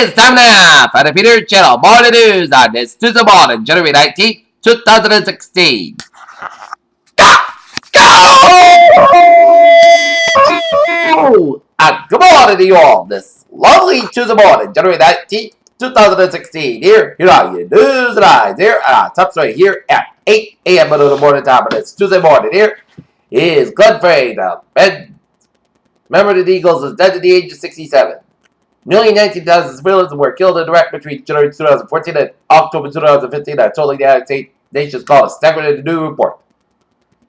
It's time now for the Peter Channel morning news on this Tuesday morning, January 19th, 2016. Go! And good morning to you all this lovely Tuesday morning, January 19th, 2016. Here are your news and eyes here top right here at 8 a.m. in the morning time. And it's Tuesday morning. Here is Glenn Frey, the member of the Eagles, is dead at the age of 67. Nearly 19,000 civilians were killed in Iraq between January 2014 and October 2015. That told the United States nations called a staggering new report.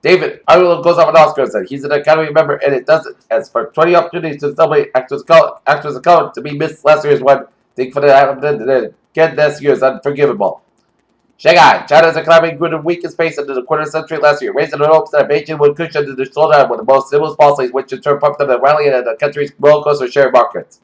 David Ireland goes off an Oscar and said he's an Academy member and it doesn't. As for 20 opportunities to celebrate actors of color to be missed last year's one, think for the happened again this year is unforgivable. Shanghai, China's economy grew the weakest pace into the quarter century last year, raising the hopes that Beijing would cushion the slowdown with the most stimulus policies, which in turn pumped up the rallying of the country's roller coaster share markets.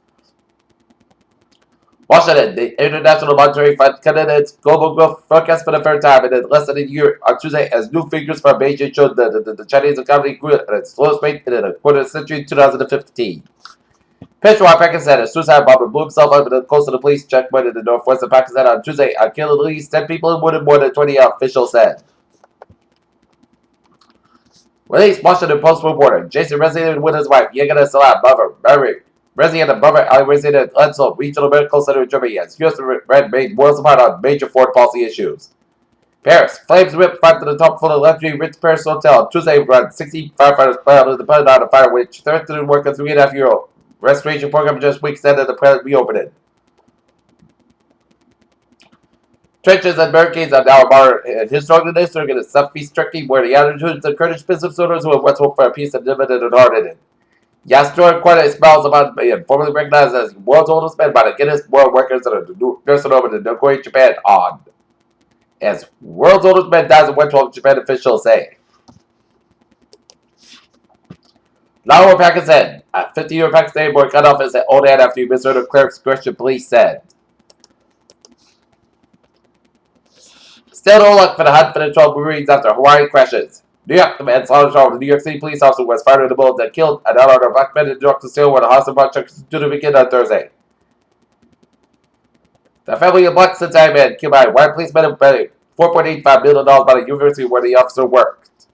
Washington, the International Monetary Fund cut its global growth forecast for the third time in less than a year on Tuesday as new figures from Beijing showed that the Chinese economy grew at its slowest rate in a quarter century in 2015. Peshawar, Pakistan, a suicide bomber blew himself up close to the police checkpoint in the northwest of Pakistan on Tuesday and killed at least 10 people and wounded more than 20, officials said. Released Washington Post reporter Jason resided with his wife Yegana Salah Buffer, resident of Buffer, resident at Edsel Regional Medical Center in Germany, as U.S. Red made worlds apart on major foreign policy issues. Paris, flames ripped front to the top floor of the luxury Ritz Paris Hotel on Tuesday, around 60 firefighters filed the put out a fire which threatened to work a €3.5 restoration program just weeks after the plant reopened. Trenches and barricades are now historically district in southeast Turkey, where the attitudes of Kurdish business owners who once hoped for a peace and dividend and hardened it. Yastor Quetta smells about being formally recognized as the world's oldest man by the Guinness World Records and the nursing home in Nagoya, Japan on. As world's oldest man dies in 112, Japan officials say. Lahore, Pakistan. A 50-year Pakistani boy cut off his old hand after he misheard a cleric's question, police said. Still no luck for the hunt for the 12 Marines after Hawaii crashes. New York, the manslaughter charge of a New York City police officer was fired in the bullet that killed an unarmed black man in New York to steal when a hostile brought truck to the weekend on Thursday. The family of black Cincinnati man killed by a white policeman and paid $4.85 million by the university where the officer worked.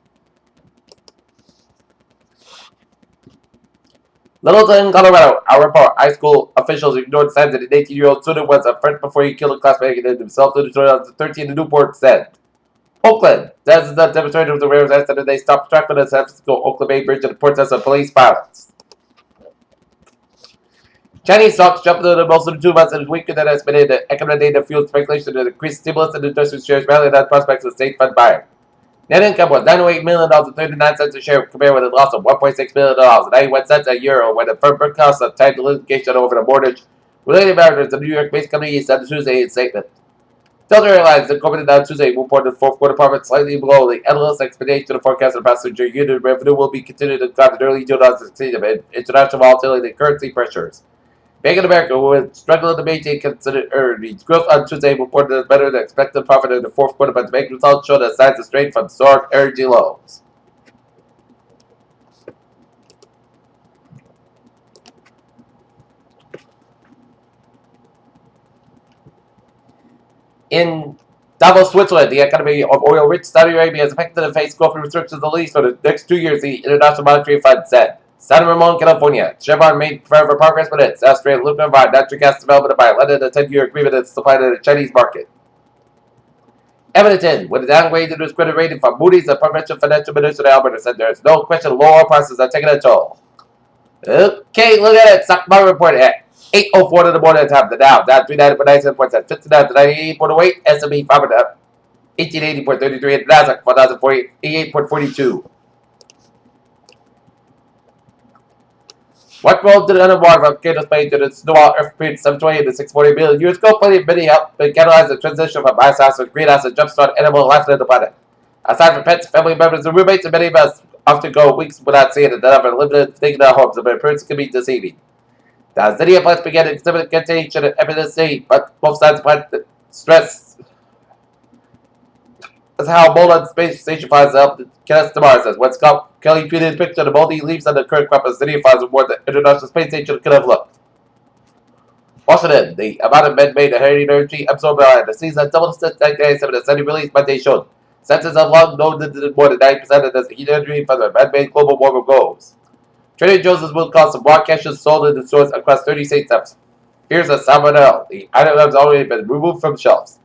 Littleton, Colorado, our report. High school officials ignored signs that an 18-year-old student was a friend before he killed a classmate and himself in 2013, the Newport said. Oakland. That is not demonstrated with the Raiders after they stopped traffic on the San Francisco Oakland Bay Bridge and protests of police violence. Chinese stocks jumped into the most of the 2 months and weaker than estimated. The economic data fueled speculation and increased stimulus in industrial shares, rallying on prospects of state fund buying. Net income was $98 million and 39 cents a share, compared with a loss of $1.6 million and 91 cents a euro when the firm broke costs of tied to litigation over the mortgage related matters. The New York-based company said Tuesday in a statement. Delta Airlines incorporated on Tuesday reported fourth quarter profit slightly below the analyst expectation of forecast of passenger unit revenue will be continued to climb in early 2016 amid international volatility and currency pressures. Bank of America, who had struggled to maintain considered earnings growth on Tuesday, reported better than expected profit in the fourth quarter, but the bank results showed a signs of strain from historic energy lows. In Davos, Switzerland, the economy of oil-rich Saudi Arabia is expected to face growth restrictions at least for the next 2 years, the International Monetary Fund said. San Ramon, California. Chevron made forever progress with its Australian liquefied natural gas development by letting a 10-year agreement that supplied to the Chinese market. Edmonton, with a downgraded its credit rating from Moody's, the provincial financial minister Alberta said there is no question low oil prices are taking a toll. Okay, look at it. Stock market report at 8:04 in the morning time. The Dow down 390.97 points at 59 to 98.08. S&P 500 up 1880.33 and Nasdaq 1048.42. What role did underwater from Canada's play to the snowball earth period 720 to 640 million years ago? Plenty of many helped catalyze the transition from ice house to greenhouse and jumpstart animal life on the planet. Aside from pets, family members, and roommates, and many of us often go weeks without seeing it and have limited thing in our homes, but appearance can be deceiving. The Zydia plants began to exhibit contagion and epidemic, but both sides plant stress. That's how Molan Space Station finds out that Kenneth Demar says. When Scott Kelly tweeted a picture of the moldy leaves on the current crop of Zydia finds what the International Space Station could have looked. Washington, the amount of men made a heavy energy absorbed by the season double since 1997 and Sunday release Monday showed. Census have long known that more than 90% of the heat energy from the man-made global warming goals. Trader Joe's will cost some raw cashews sold in the stores across 30 states. Here's a salmonella. The item has already been removed from shelves.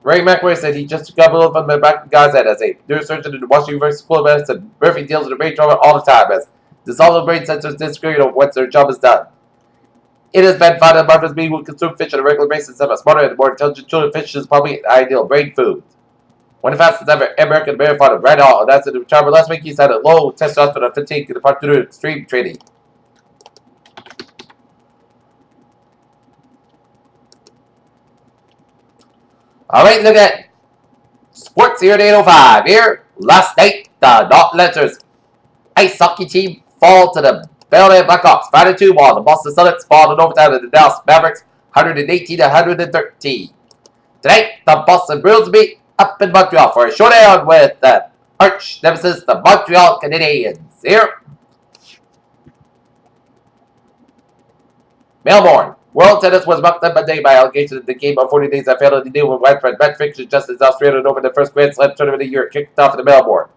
Ray McRae said he just got a little from the back of Gaza as a neurosurgeon in the Washington University School of Medicine. Murphy deals with brain trauma all the time as dissolved brain sensors disagree on once their job is done. It has been found that mothers being who consume fish on a regular basis have a smarter and more intelligent children. Fish is probably an ideal brain food. One of the fastest ever American marathon of Red Hall, and that's in the charmer last week. He's had a low testosterone fatigue in the part due to extreme training. All right, look at sports here at 8:05. Here, last night, the Norton Lancers ice hockey team fall to the Belleville Blackhawks 5-2, while the Boston Celtics fall in overtime to the Dallas Mavericks 118-130. Tonight, the Boston Bruins meet up in Montreal for a showdown with the arch nemesis, the Montreal Canadiens. Here, Melbourne. World Tennis was mucked up Monday by allegations in the game of 40 days that failed to deal with widespread match fixtures just as Australia opened the first Grand Slam tournament of the year kicked off in Melbourne.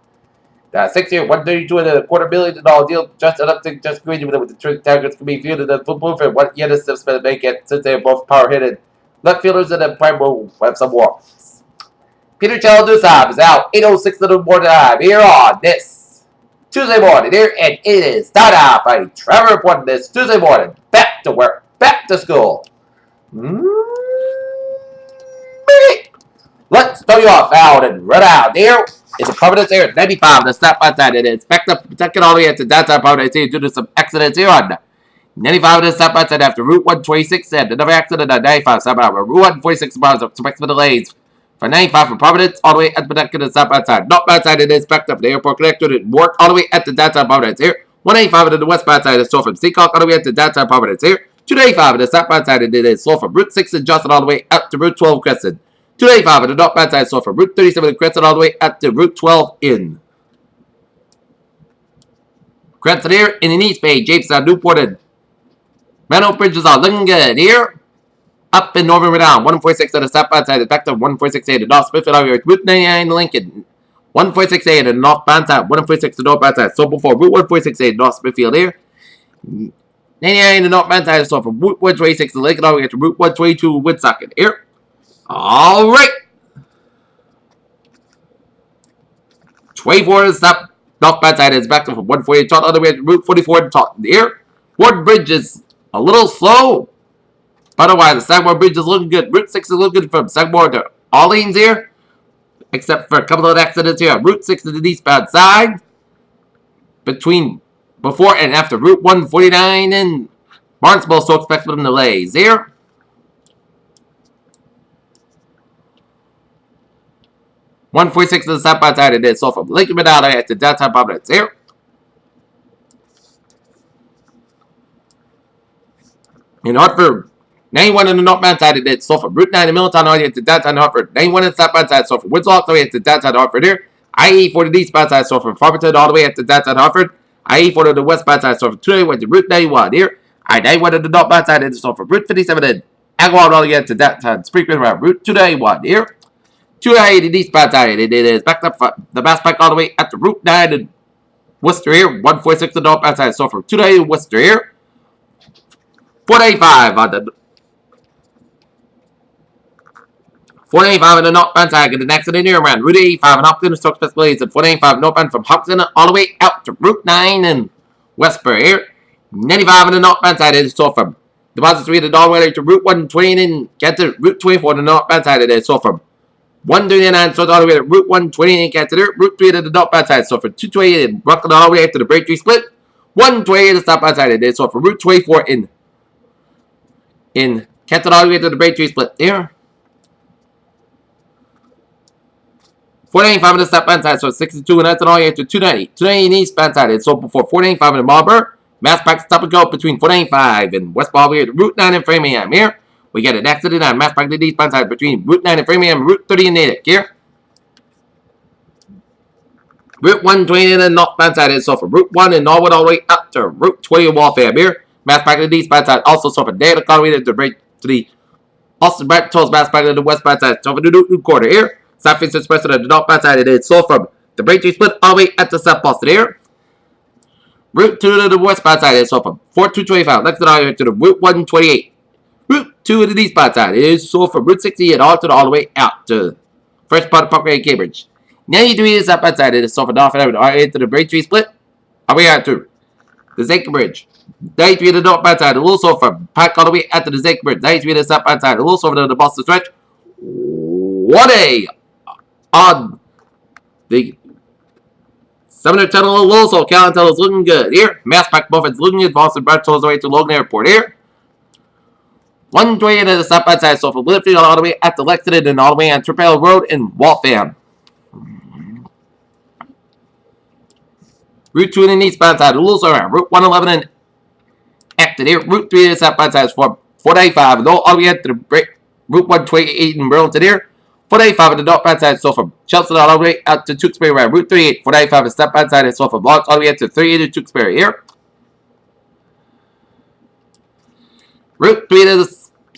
The 6-year, $132.25 million deal just enough to just agree with the targets can be viewed as a football for what Yanis has been making since they are both power-hitted. Left fielders in the prime will have some warmth. Peter Chaladusab is out 8:06 in the morning time here on this Tuesday morning here, and it is start off by Trevor reporting this Tuesday morning. Back to work, back to school. Let's throw you off out and run out there. It's a Providence here at 95. The snap outside it is backed up, protected all the way at the downtown Providence here due to some accidents here on 95 the stop outside after Route 126 and another accident on 95 stop out. Route 146 miles of some extra delays for 95 from Providence all the way at the stop outside. Not outside it is backed up. The airport connected it work all the way at the downtown Providence here. 185 to the westbound side is slow from Seacock all the way at the downtown Providence here. 285 the southbound side it is slow from Route 6 in Justin all the way up to Route 12 Crescent. 285 on the northbound side, so from Route 37 in Crescent all the way up to Route 12 in Crescent here in the East Bay, Jamestown, Newport, and Mano Bridges are looking good here. Up in Northern Rhode Island, 146 on the southbound side, back to 146A to North Smithfield all the way to Route 99 in Lincoln. 146A on the northbound side, 146 to the northbound side, so before Route 146A to North Smithfield here. 99 on the northbound side, so from Route 126 to Lincoln all the way to Route 122 Woodsocket here. All right. 24 is up. Northbound side is back to from 148 Taunton all the way to Route 44 in Taunton. Here, Ward Bridge is a little slow. Otherwise, the Sagamore Bridge is looking good. Route 6 is looking good from Sagamore to Orleans here. Except for a couple of accidents here. Route 6 to the eastbound side. Between before and after Route 149 and Barnesville, so expect some delays here. 146 to the southbound side it is. So from Lincoln Medalla at the downtown Providence here. In Hartford, 91 on the northbound side it is. So from Route 9 in Middletown all the way at the downtown Hartford. 91 on the southbound side. So from Woods all the way at the downtown Hartford here. IE4 to the eastbound side. So from Farmington all the way at the downtown Hartford. IE4 to the westbound side. So from 2 went to Route 91 here. I-91 on the northbound side it is. So from Route 57 and Agawam all the way at the downtown Springfield around Route 291 here. 280 eastbound side. It is backed up the Mass Pike all the way up to Route 9 in Worcester here. 146 on the northbound side. So from 290 Worcester here. 485 on the 485 on the northbound side. Get an accident here around Route 85 and Hopkins Stokes Best Blaze and 485 northbound from Hopkins all the way out to Route 9 in Westbury here. 95 on the northbound side. It is so from Deposit 3 all the way to Route 120 and get to Route 24 on the northbound side. It is so from 139 so all the way to Route 120 and Canton, Route 3 to the northbound side. So for 228 in Brooklyn all the way to the Braintree split. 128 to the southbound side. It is so for Route 24 in Canton all the way to the Braintree split there. 495 on the southbound side. So 62 and that's all the way to 290. 290 in the eastbound side. It's so before 495 in Marlborough. Mass Pike stop and go between 495 and West Ball to Route 9 in Framingham here. We get an accident on Mass Pike to the eastbound side between Route 9 in Framingham and Route 30 in Natick here. Route 120 in the northbound side is so from Route 1 in Norwood all the way up to Route 20 in Waltham here. Mass back to the east bad side. Also so for Dale Conway to break to the Austin Brett Toes mass back to the west bad side. So for the new quarter here. South Face Express to the north bad side. It is so from the Braintree split all the way at the South Boston here. Route 2 to the west bad side is so from 4225. Next to the Route 128. Route 2 to the east bad side is so from Route 60 and all the way out to first part of Parkway and Cambridge. 93 is up outside. It is so for North Avenue. All right, to the Braintree split. All the way out to the Zanker Bridge. 93 to the north outside. A little so from Pike all the way out to the Zanker Bridge. 93 to the south outside. A little so to the Boston stretch. What a on the 700 tunnel. A little so Callan tunnel is looking good here. Mass Pike Buffett's looking good. Boston Brett Toes away to Logan Airport here. 120 to the south outside. So from Littlefield all the way at the Lexington and all the way on Tripel Road in Waltham. Route 2 in the eastbound side, a little so around. Route 111 and Acton here. Route 3 in the southbound side is 485. And all the way up to the Route 128 in Burlington here. 485 on the northbound side, so from Chelsea all the way out to Tewksbury around. Route 38, 485 on the southbound side, and so from Lawrence all the way up to 38 to Tewksbury here. Route 3 to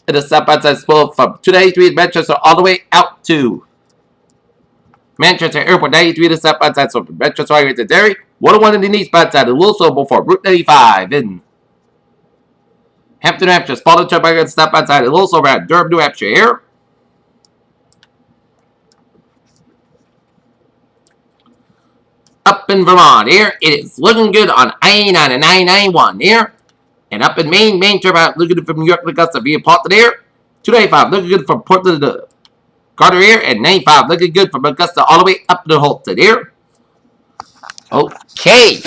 the southbound side is from 293 in Manchester all the way out to Manchester Airport. 93 to the southbound side, so from Manchester all the way to Derry. 101 in the eastbound side, a little so before Route 95 in Hampton, New Hampshire. Spalding Turnpike on the southbound side, a little so around Durham, New Hampshire here. Up in Vermont here, it is looking good on I-89 and 991 here. And up in Maine Turnpike, looking good from New York to Augusta via Portland here. 295 looking good from Portland to Carter here. And 95 looking good from Augusta all the way up to Holton here. Okay,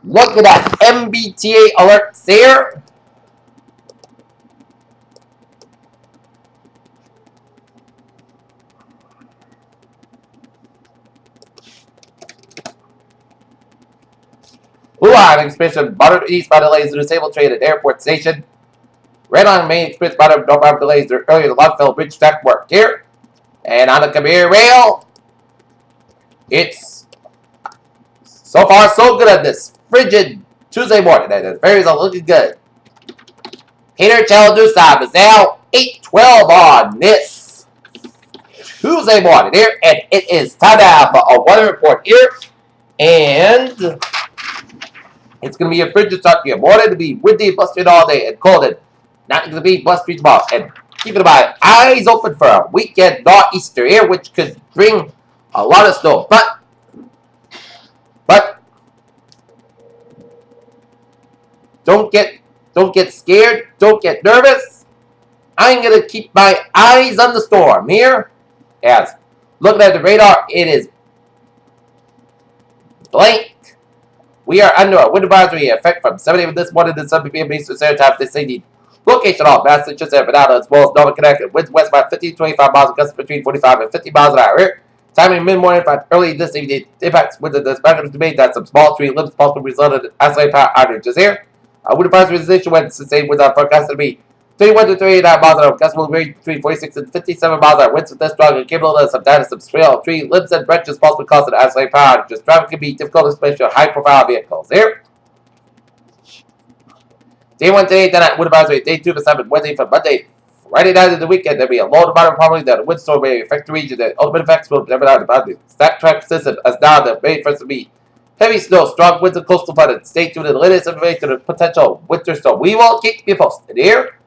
look at that MBTA alerts there. Wuhan Express moderate eastbound delays to disabled train at Airport Station. Red on Main Express moderate northbound delays earlier to Longfellow Bridge track work here. And on the Kabir Rail, it's so far so good on this frigid Tuesday morning. And the ferries are looking good. Peter Challenger's time is now 8:12 on this Tuesday morning here. And it is time now for a weather report here. And it's going to be a frigid start to your morning. To be windy, blustery all day, and cold, and not going to be blustery tomorrow. And keep in mind, eyes open for a weekend nor'easter here, which could bring a lot of snow. But don't get scared. Don't get nervous. I'm going to keep my eyes on the storm here. As looking at the radar, it is blank. We are under a wind advisory effect from 7 a.m. this morning to 7 p.m. Eastern Standard Time this evening. Location off Massachusetts and Banana as well as Northern Connecticut. Winds west by 50 to 25 miles, gusts between 45 and 50 miles an hour. Timing mid-morning from early this evening. Impacts with the dispatchers to be that some small tree limbs possibly resulted in isolated power outages here. Wind advisory is issued when sustained with our forecast to be 31 to 39 miles an hour. Gusts will range between 46 and 57 miles an hour. Winds with this strong and capable of sometimes some trail, tree limbs and branches possibly causing isolated power outages. Traffic can be difficult, especially on high-profile vehicles here. Day 1 today, then at wind advisory. Day 2 for 7, Wednesday for Monday. Friday night of the weekend, there'll be a low to moderate probability that a windstorm may affect the region. The ultimate effects will never out about the stack track system as now the main first to be heavy snow, strong winds and coastal flooding. Stay tuned to the latest information to the potential winter storm. We will keep you posted here.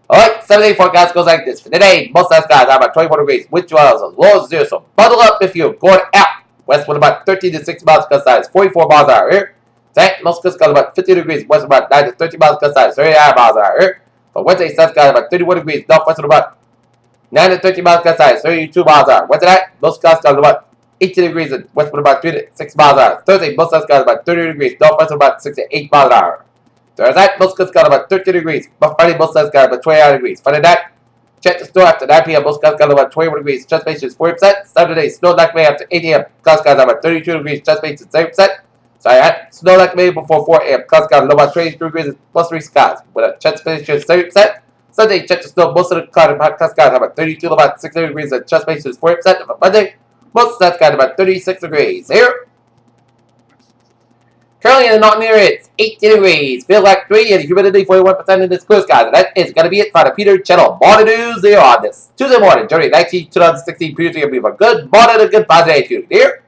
Alright, 7-day forecast goes like this. For today, most of the skies are about 24 degrees. Wind chill as low as 0, so bundle up if you're going out. West wind about 13 to 16 miles gust size, 44 miles an hour here. Tonight, most gust skies about 50 degrees. West about 9 to 13 miles gust size, 39 miles an hour here. For Wednesday, sun skies about 31 degrees. Northwest wind about 9 to 13 miles gust size, 32 miles an hour. Wednesday night, most skies about 18 degrees and west wind about 3 to 6 miles an hour. Thursday, most sun skies about 30 degrees. Northwest wind about 6 to 8 miles an hour. Thursday night, most sun skies about 13 degrees. Friday, most sun skies about 29 degrees. Friday night, check the snow after 9 p.m. Most skies about 21 degrees. Chance base is 40%. Saturday, snow like May after 8 a.m. Cloud skies about 32 degrees. Chance base is 7%. Sorry, snow like May before 4 a.m. Cloud skies low about 23 degrees plus 3 skies. With a chance base is 30%. Sunday, check the snow. Most of the cloud skies about 32 to about 60 degrees. And chance base is 40%. Monday, most of that skies about 36 degrees. Here. Currently in the not near it's 18 degrees, feel like 3, and the humidity 41% in this close, guys. And that is going to be it for the Peter Channel Morning News there on this Tuesday morning, January 19, 2016. Peter's going to be a good morning, a good positive attitude here.